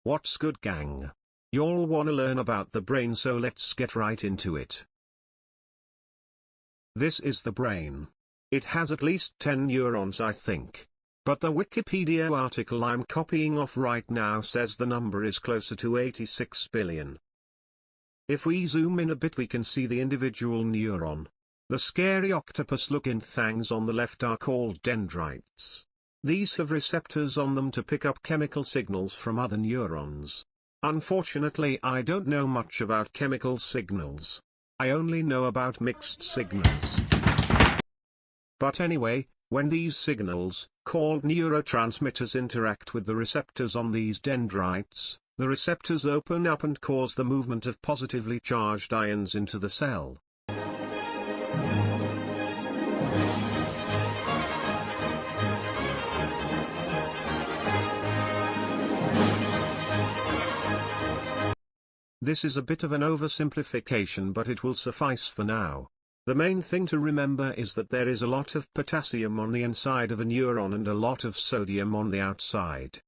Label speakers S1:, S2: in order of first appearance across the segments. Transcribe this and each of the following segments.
S1: What's good, gang? Y'all wanna learn about the brain, so let's get right into it. This is the brain. It has at least 10 neurons, I think. But the Wikipedia article I'm copying off right now says the number is closer to 86 billion. If we zoom in a bit, we can see the individual neuron. The scary octopus-looking things on the left are called dendrites. These have receptors on them to pick up chemical signals from other neurons. Unfortunately, I don't know much about chemical signals. I only know about mixed signals. But anyway, when these signals, called neurotransmitters, interact with the receptors on these dendrites, the receptors open up and cause the movement of positively charged ions into the cell. This is a bit of an oversimplification, but it will suffice for now. The main thing to remember is that there is a lot of potassium on the inside of a neuron and a lot of sodium on the outside.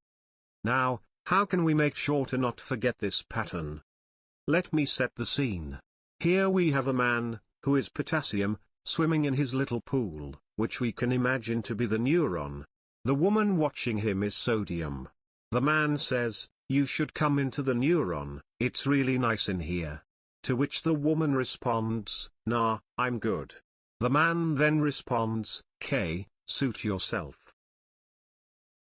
S1: Now, how can we make sure to not forget this pattern? Let me set the scene. Here we have a man, who is potassium, swimming in his little pool, which we can imagine to be the neuron. The woman watching him is sodium. The man says, "You should come into the neuron, it's really nice in here." To which the woman responds, "Nah, I'm good." The man then responds, "K, suit yourself."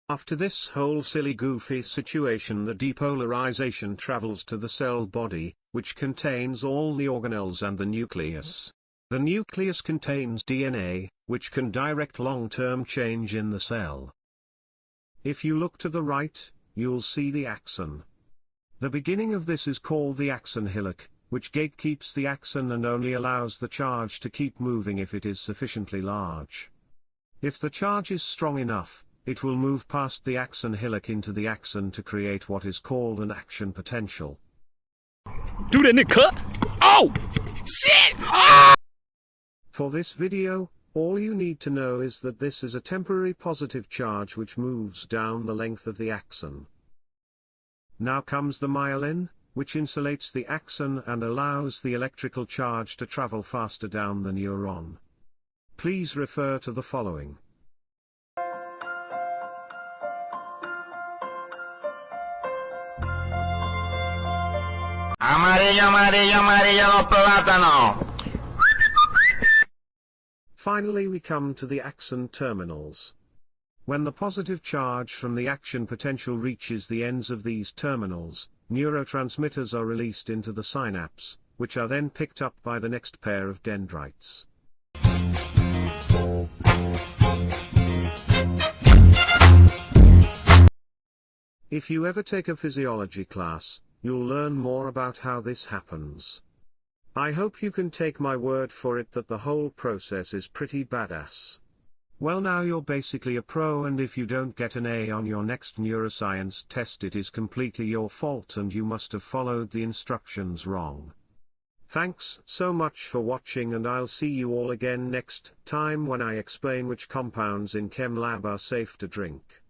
S1: After this whole silly goofy situation, the depolarization travels to the cell body, which contains all the organelles and the nucleus. The nucleus contains DNA, which can direct long-term change in the cell. If you look to the right, you'll see the axon. The beginning of this is called the axon hillock, which gatekeeps the axon and only allows the charge to keep moving if it is sufficiently large. If the charge is strong enough, it will move past the axon hillock into the axon to create what is called an action potential.
S2: Do that nigga cut? Oh! Shit! Ah!
S1: For this video, all you need to know is that this is a temporary positive charge which moves down the length of the axon. Now comes the myelin, which insulates the axon and allows the electrical charge to travel faster down the neuron. Please refer to the following.
S3: Amarillo, amarillo, amarillo los plátanos.
S1: Finally, we come to the axon terminals. When the positive charge from the action potential reaches the ends of these terminals, neurotransmitters are released into the synapse, which are then picked up by the next pair of dendrites. If you ever take a physiology class, you'll learn more about how this happens. I hope you can take my word for it that the whole process is pretty badass. Well, now you're basically a pro, and if you don't get an A on your next neuroscience test, it is completely your fault and you must have followed the instructions wrong. Thanks so much for watching, and I'll see you all again next time when I explain which compounds in Chem Lab are safe to drink.